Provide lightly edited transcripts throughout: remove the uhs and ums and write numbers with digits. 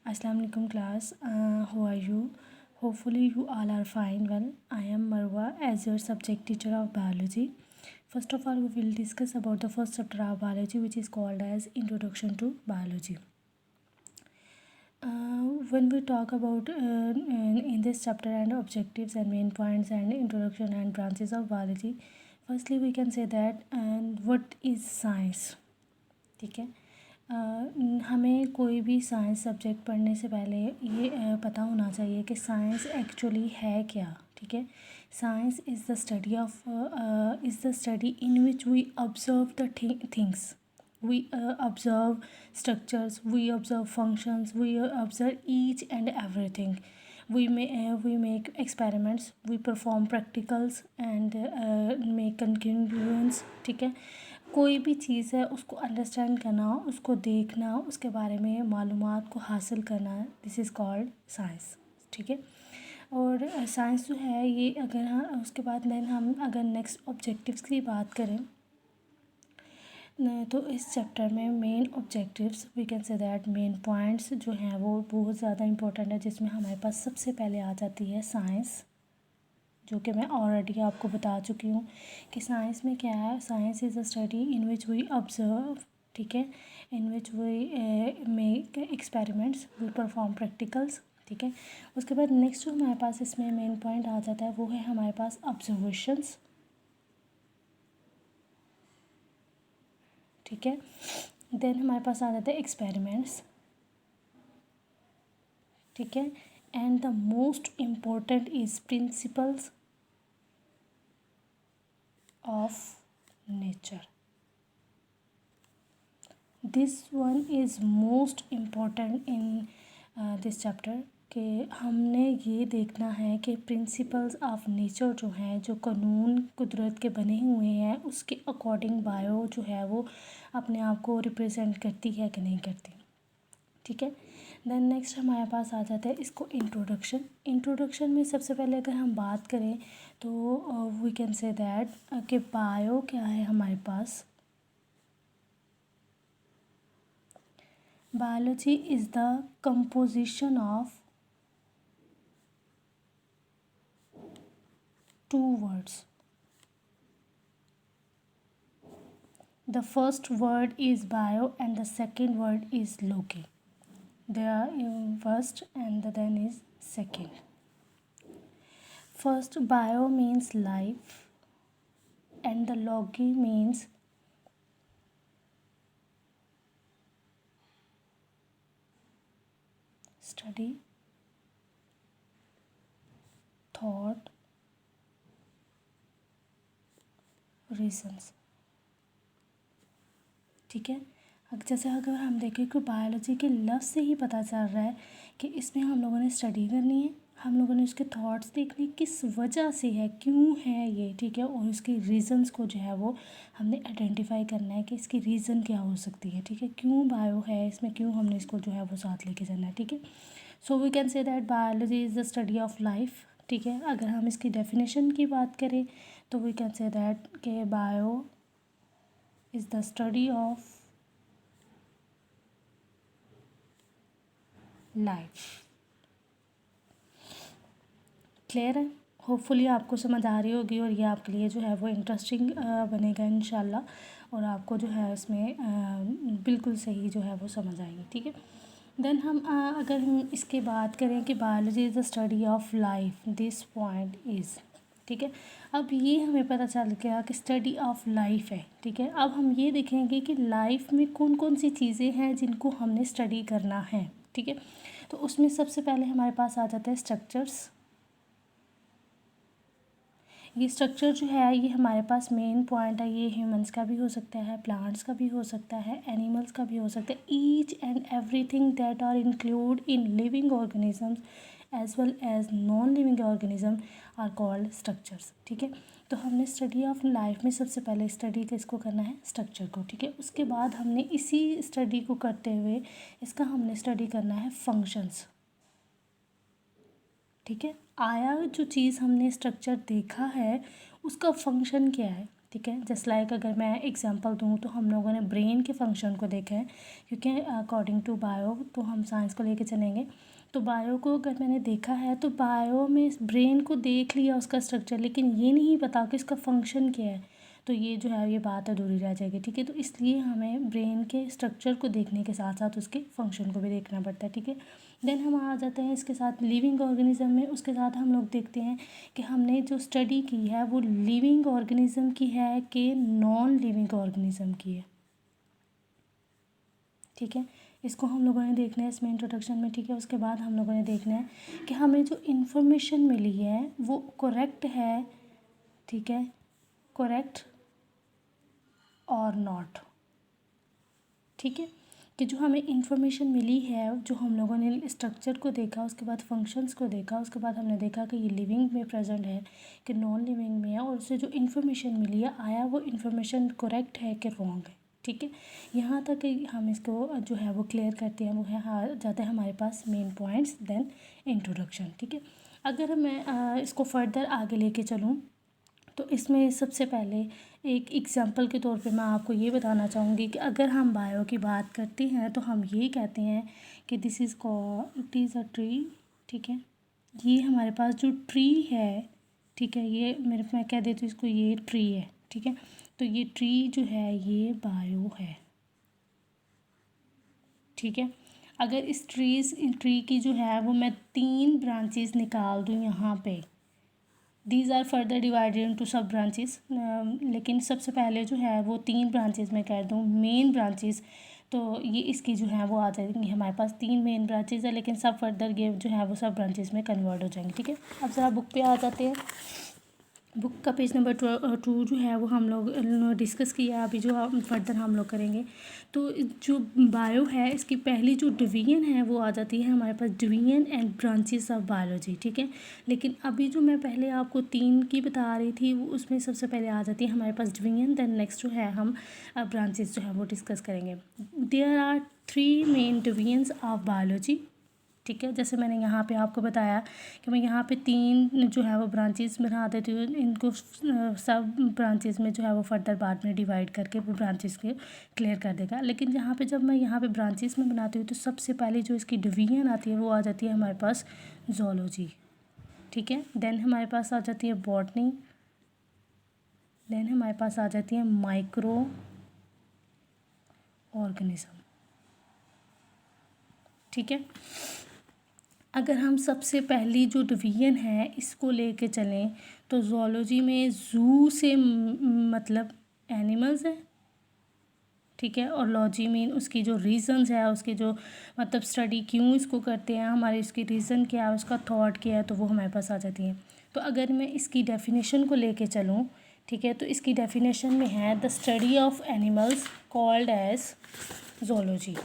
Assalamu alaikum class. How are you? Hopefully you all are fine. Well, I am Marwa as your subject teacher of biology. First of all, we will discuss about the first chapter of biology, which is called as Introduction to Biology. When we talk about in this chapter and objectives and main points and introduction and branches of biology, firstly we can say that what is science. ठीक है, हमें कोई भी science subject पढ़ने से पहले ये पता होना चाहिए कि साइंस एक्चुअली है क्या. ठीक है, science is the study of is the study in which we observe the things, we observe structures, we observe functions, we observe each and everything. We make experiments, we perform practicals and make conclusions. ठीक है, कोई भी चीज़ है उसको understand करना, उसको देखना, उसके बारे में मालूमात को हासिल करना, दिस इज़ कॉल्ड साइंस. ठीक है, और साइंस जो है ये अगर हम उसके बाद देन हम अगर नेक्स्ट ऑब्जेक्टिव्स की बात करें तो इस चैप्टर में main objectives we can say that main points जो हैं वो बहुत ज़्यादा इंपॉर्टेंट है, जिसमें हमारे पास सबसे पहले आ जाती है साइंस, जो कि मैं ऑलरेडी आपको बता चुकी हूँ कि साइंस में क्या है. Science is a study in which we observe, ठीक है, in which we make experiments, we perform practicals. ठीक है, उसके बाद नेक्स्ट जो हमारे पास इसमें मेन पॉइंट आ जाता है वो है हमारे पास ऑब्जर्वेशंस. ठीक है, देन हमारे पास आ जाता है एक्सपेरिमेंट्स. ठीक है, and the most important is principles of nature. This one is most important in this chapter कि हमने ये देखना है कि प्रिंसिपल्स ऑफ नेचर जो हैं, जो कानून कुदरत के बने हुए हैं, उसके अकॉर्डिंग बायो जो है वो अपने आप को रिप्रेजेंट करती है कि नहीं करती. ठीक है, देन नेक्स्ट हमारे पास आ जाता है इसको इंट्रोडक्शन. इंट्रोडक्शन में सबसे पहले अगर हम बात करें तो वी कैन से दैट कि बायो क्या है हमारे पास. Biology is the composition of two words. The first word is bio and the second word is logi. They are in first and then is second. First, bio means life and the logi means study, thought, reasons. ठीक है, जैसे अगर हम देखें कि biology के लफ्ज़ से ही पता चल रहा है कि इसमें हम लोगों ने स्टडी करनी है, हम लोगों ने उसके थॉट्स देखने किस वजह से है, क्यों है ये. ठीक है, और उसके रीज़न्स को जो है वो हमने आइडेंटिफाई करना है कि इसकी रीज़न क्या हो सकती है. ठीक है, क्यों बायो है इसमें, क्यों हमने इसको जो है वो साथ लेके जाना है. ठीक है, so we can say that biology is the study of life. ठीक है, अगर हम इसकी डेफिनेशन की बात करें तो वी कैन से दैट के bio is the study of life. Clear है, होपफुली आपको समझ आ रही होगी और ये आपके लिए जो है वो इंटरेस्टिंग बनेगा इंशाल्लाह, और आपको जो है इसमें बिल्कुल सही जो है वो समझ आएगी. ठीक है, देन हम अगर हम इसके बात करें कि biology is the study of life, this point is. ठीक है, अब ये हमें पता चल गया कि स्टडी ऑफ लाइफ है. ठीक है, अब हम ये देखेंगे कि लाइफ में कौन कौन सी चीज़ें हैं जिनको हमने स्टडी करना है. ठीक है, तो उसमें सबसे पहले हमारे पास आ जाते हैं स्ट्रक्चर्स. ये स्ट्रक्चर जो है ये हमारे पास मेन पॉइंट है. ये ह्यूमंस का भी हो सकता है, प्लांट्स का भी हो सकता है, एनिमल्स का भी हो सकता है. Each and everything that are include in living organisms as well as non living organism are called structures. ठीक है, तो हमने स्टडी ऑफ लाइफ में सबसे पहले स्टडी किसको करना है, स्ट्रक्चर को. ठीक है, उसके बाद हमने इसी स्टडी को करते हुए इसका हमने स्टडी करना है फंक्शंस. ठीक है, आया जो चीज़ हमने स्ट्रक्चर देखा है उसका फंक्शन क्या है. ठीक है। जस्ट लाइक अगर मैं एग्जांपल दूँ तो हम लोगों ने ब्रेन के फंक्शन को देखा है, क्योंकि अकॉर्डिंग टू बायो तो हम साइंस को लेके चलेंगे। तो बायो को अगर मैंने देखा है तो बायो में ब्रेन को देख लिया उसका स्ट्रक्चर, लेकिन ये नहीं पता कि इसका फंक्शन क्या है, तो ये जो है ये बात अधूरी रह जाएगी, ठीक है। तो इसलिए हमें ब्रेन के स्ट्रक्चर को देखने के साथ साथ उसके फंक्शन को भी देखना पड़ता है, ठीक है। देन हम आ जाते हैं इसके साथ लिविंग ऑर्गेनिज्म में। उसके साथ हम लोग देखते हैं कि हमने जो स्टडी की है वो लिविंग ऑर्गेनिज्म की है कि नॉन लिविंग ऑर्गेनिज्म की है, ठीक है। इसको हम लोगों ने देखना है इसमें इंट्रोडक्शन में, ठीक है। उसके बाद हम लोगों ने देखना है कि हमें जो इन्फॉर्मेशन मिली है वो करेक्ट है, ठीक है, करेक्ट और नॉट, ठीक है। कि जो हमें इंफॉर्मेशन मिली है, जो हम लोगों ने स्ट्रक्चर को देखा, उसके बाद फंक्शंस को देखा, उसके बाद हमने देखा कि ये लिविंग में प्रेजेंट है कि नॉन लिविंग में है, और उससे जो इन्फॉर्मेशन मिली है आया वो इन्फॉर्मेशन करेक्ट है कि रॉन्ग है, ठीक है। यहाँ तक हम इसको जो है वो क्लियर करते हैं, वो है आ जाते हैं हमारे पास मेन पॉइंट्स, देन इंट्रोडक्शन, ठीक है। अगर मैं इसको फर्दर आगे लेके चलूँ तो इसमें सबसे पहले एक एग्जांपल के तौर पे मैं आपको ये बताना चाहूँगी कि अगर हम बायो की बात करते हैं तो हम ये कहते हैं कि this is it is a tree, ठीक है। ये हमारे पास जो ट्री है, ठीक है, ये मैं कह देती हूँ इसको, ये ट्री है, ठीक है। तो ये ट्री जो है ये बायो है, ठीक है। अगर इस ट्री की जो है वो मैं 3 ब्रांचेस निकाल दूँ यहाँ पे, these are further divided into sub branches, लेकिन सबसे पहले जो है वो 3 ब्रांचेस में कर दूँ मेन ब्रांचेस, तो ये इसकी जो है वो आ जाएंगी हमारे पास 3 मेन ब्रांचेस है, लेकिन सब फर्दर ये जो है वो सब ब्रांचेस में कन्वर्ट हो जाएंगे, ठीक है। अब ज़रा बुक पे आ जाते हैं। बुक का पेज नंबर 2 जो है वो हम लोग डिस्कस किया, अभी जो फर्दर हम लोग करेंगे। तो जो बायो है इसकी पहली जो डिवीजन है वो आ जाती है हमारे पास division and branches of biology, ठीक है। लेकिन अभी जो मैं पहले आपको 3 की बता रही थी वो उसमें सबसे पहले आ जाती है हमारे पास डिवीजन, देन नेक्स्ट जो है हम ब्रांचेस जो है वो डिस्कस करेंगे। There are 3 main divisions of biology, ठीक है। जैसे मैंने यहाँ पे आपको बताया कि मैं यहाँ पे 3 जो है वो ब्रांचेस बना देती हूँ, इनको सब ब्रांचेस में जो है वो फर्दर बाद में डिवाइड करके वो ब्रांचेस के क्लियर कर देगा। लेकिन यहाँ पे जब मैं यहाँ पे ब्रांचेस में बनाती हूँ तो सबसे पहले जो इसकी डिवीजन आती है वो आ जाती है हमारे पास ज़ूलॉजी, ठीक है। देन हमारे पास आ जाती है बॉटनी, देन हमारे पास आ जाती है माइक्रो ऑर्गेनिज्म, ठीक है। अगर हम सबसे पहली जो डिवीजन है इसको लेके चलें तो ज़ूलॉजी में ज़ू से मतलब एनिमल्स है, ठीक है। और लॉजी मीन उसकी जो रीज़न्स है, उसकी जो मतलब स्टडी क्यों इसको करते हैं, हमारे इसकी रीज़न क्या है, उसका थॉट क्या है, तो वो हमारे पास आ जाती है। तो अगर मैं इसकी डेफिनेशन को लेके चलूँ, ठीक है, तो इसकी डेफिनेशन में है the study of animals called as zoology,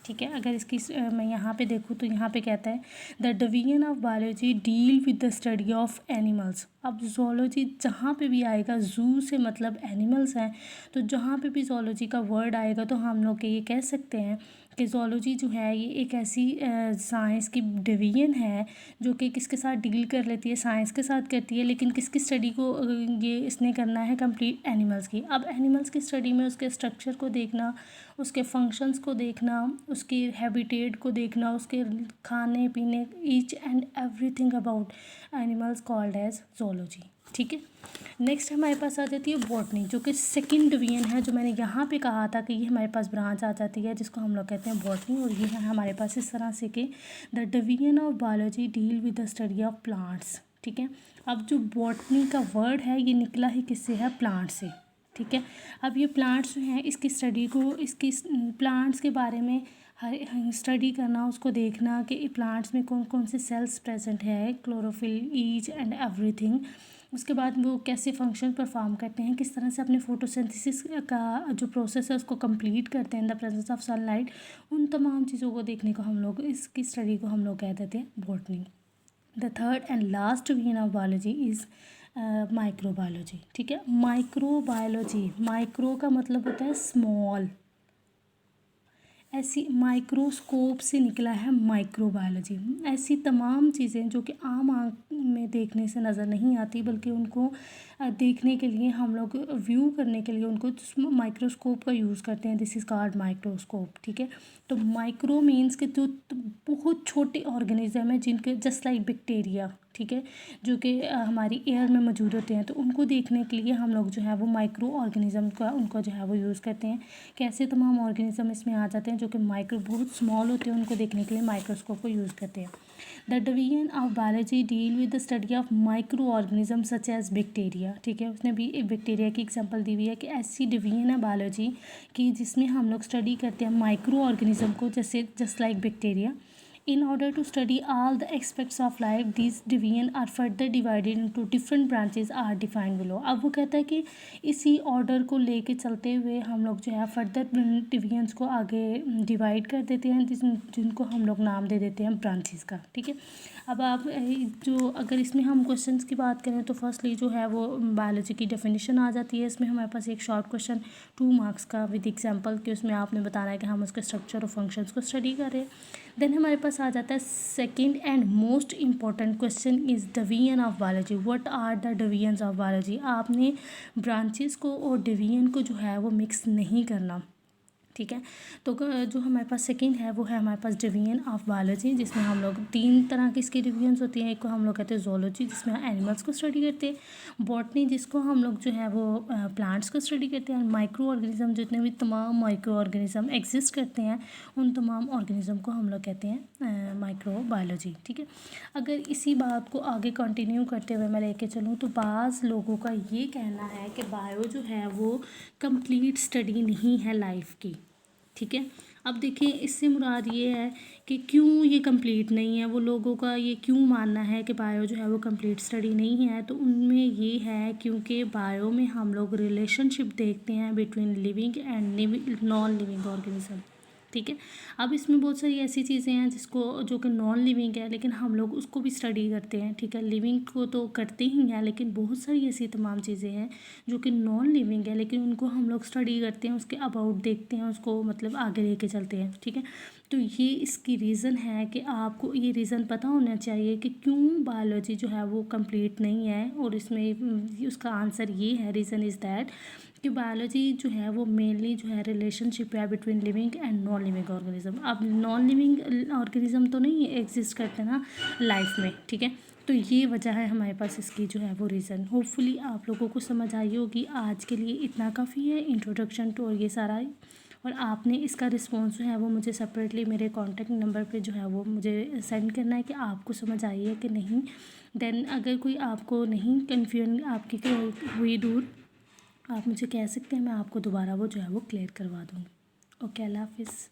ठीक है। अगर इसकी मैं यहाँ पे देखूँ तो यहाँ पे कहता है the division of biology deal with the study of animals. अब ज़ूलॉजी जहाँ पे भी आएगा, ज़ू से मतलब एनिमल्स हैं, तो जहाँ पे भी ज़ूलॉजी का वर्ड आएगा तो हम लोग ये कह सकते हैं कि ज़ूलॉजी जो है ये एक ऐसी साइंस की डिवीजन है जो कि किसके साथ डील कर लेती है, साइंस के साथ करती है, लेकिन किसकी स्टडी को ये इसने करना है कंप्लीट एनिमल्स की। अब एनिमल्स की स्टडी में उसके स्ट्रक्चर को देखना, उसके फंक्शंस को देखना, उसके हैबिटेट को देखना, उसके खाने पीने, each and everything about animals called as zoology, ठीक है। नेक्स्ट हमारे पास आ जाती है बॉटनी, जो कि सेकंड डिवीजन है, जो मैंने यहाँ पे कहा था कि ये हमारे पास ब्रांच आ जाती है जिसको हम लोग कहते हैं बॉटनी, और ये है हमारे पास इस तरह से कि the division of biology deal with the study of plants, ठीक है। अब जो बॉटनी का वर्ड है ये निकला ही किससे है, प्लांट से, ठीक है। अब ये प्लांट्स जो हैं इसकी स्टडी को, इसकी प्लांट्स के बारे में हर स्टडी करना, उसको देखना कि प्लांट्स में कौन कौन से सेल्स प्रेजेंट है, क्लोरोफिल, ईच एंड एवरीथिंग। उसके बाद वो कैसे फंक्शन परफॉर्म करते हैं, किस तरह से अपने फोटोसिंथेसिस का जो प्रोसेस है उसको कंप्लीट करते हैं in the presence of sunlight, उन तमाम चीज़ों को देखने को हम लोग, इसकी स्टडी को हम लोग कह देते हैं botany. The third and last division of biology is microbiology, ठीक है। माइक्रोबायोलॉजी, माइक्रो का मतलब होता है स्मॉल, ऐसी माइक्रोस्कोप से निकला है माइक्रोबायोलॉजी। ऐसी तमाम चीज़ें जो कि आम आँख में देखने से नज़र नहीं आती, बल्कि उनको देखने के लिए हम लोग व्यू करने के लिए उनको माइक्रोस्कोप का यूज़ करते हैं। दिस इज़ कॉल्ड माइक्रोस्कोप, ठीक है। तो माइक्रो मीन्स कि जो बहुत छोटे ऑर्गेनिज्म है जिनके जस्ट लाइक बैक्टीरिया, ठीक है, जो कि हमारी एयर में मौजूद होते हैं। तो उनको देखने के लिए हम लोग जो है वो माइक्रो ऑर्गेनिज्म का उनको जो है वो यूज़ करते हैं। कैसे तमाम ऑर्गेनिज्म इसमें आ जाते हैं जो कि माइक्रो बहुत स्मॉल होते हैं, उनको देखने के लिए माइक्रोस्कोप को यूज़ करते हैं। The division of biology deal with the study of micro organism such as bacteria, ठीक है। उसने भी एक बैक्टीरिया की एग्जांपल दी हुई है कि ऐसी डिवीजन है बायोलॉजी की जिसमें हम लोग स्टडी करते हैं माइक्रो ऑर्गेनिज्म को, जैसे just like bacteria. In order to study all the aspects of life, these division are further divided into different branches are defined below। अब वो कहता है कि इसी ऑर्डर को लेके चलते हुए हम लोग जो है फर्दर डिवीजन्स को आगे डिवाइड कर देते हैं, जिनको हम लोग नाम दे देते हैं ब्रांचेस का, ठीक है। अब आप जो अगर इसमें हम क्वेश्चंस की बात करें तो फर्स्टली जो है वो बायोलॉजी की डेफिनेशन आ जाती है। इसमें हमारे पास एक शॉर्ट क्वेश्चन 2 मार्क्स का विद एग्जांपल कि उसमें आपने बताना है कि हम उसके स्ट्रक्चर और फंक्शंस को स्टडी कर रहे हैं। देन हमारे पास आ जाता है second and most important question is division of biology. What are the divisions of biology. आपने ब्रांचेस को और डिवीजन को जो है वो मिक्स नहीं करना, ठीक है। तो जो हमारे पास सेकंड है वो है हमारे पास डिवीजन ऑफ बायोलॉजी, जिसमें हम लोग 3 तरह की इसकी डिवीजन्स होती हैं। एक को हम लोग कहते हैं जोलॉजी, जिसमें एनिमल्स को स्टडी करते हैं। बॉटनी, जिसको हम लोग जो है वो प्लांट्स को स्टडी करते हैं। माइक्रो ऑर्गेनिज्म, जितने भी तमाम माइक्रो ऑर्गेनिज्म एग्जिस्ट करते हैं उन तमाम ऑर्गेनिज्म को हम लोग कहते हैं माइक्रो बायोलॉजी, ठीक है। अगर इसी बात को आगे कंटिन्यू करते हुए मैं लेके चलूँ तो बाज़ लोगों का ये कहना है कि बायो जो है वो कंप्लीट स्टडी नहीं है लाइफ की, ठीक है। अब देखिए इससे मुराद ये है कि क्यों ये कंप्लीट नहीं है, वो लोगों का ये क्यों मानना है कि बायो जो है वो कंप्लीट स्टडी नहीं है। तो उनमें ये है क्योंकि बायो में हम लोग रिलेशनशिप देखते हैं between living and non living organism, ठीक है। अब इसमें बहुत सारी ऐसी चीज़ें हैं जिसको जो कि नॉन लिविंग है लेकिन हम लोग उसको भी स्टडी करते हैं, ठीक है। लिविंग को तो करते ही हैं लेकिन बहुत सारी ऐसी तमाम चीज़ें हैं जो कि नॉन लिविंग है लेकिन उनको हम लोग स्टडी करते हैं, उसके अबाउट देखते हैं, उसको मतलब आगे लेके चलते हैं, ठीक है। तो ये इसकी रीज़न है कि आपको ये रीज़न पता होना चाहिए कि क्यों बायोलॉजी जो है वो कंप्लीट नहीं है। और इसमें उसका आंसर ये है, रीज़न इज़ दैट कि बायोलॉजी जो है वो मेनली जो है रिलेशनशिप है between living and non living organism. अब नॉन लिविंग ऑर्गेनिज्म तो नहीं एग्जिस्ट करते ना लाइफ में, ठीक है। तो ये वजह है हमारे पास इसकी जो है वो रीज़न। होपफुली आप लोगों को समझ आई होगी। आज के लिए इतना काफ़ी है इंट्रोडक्शन टू और ये सारा। और आपने इसका रिस्पॉन्स जो है वो मुझे सेपरेटली मेरे कॉन्टैक्ट नंबर पे जो है वो मुझे सेंड करना है कि आपको समझ आई है कि नहीं। देन अगर कोई आपको नहीं कन्फ्यूजन आपकी हुई दूर, आप मुझे कह सकते हैं, मैं आपको दोबारा वो जो है वो क्लियर करवा दूँगी। ओके, अल्लाह हाफिज़।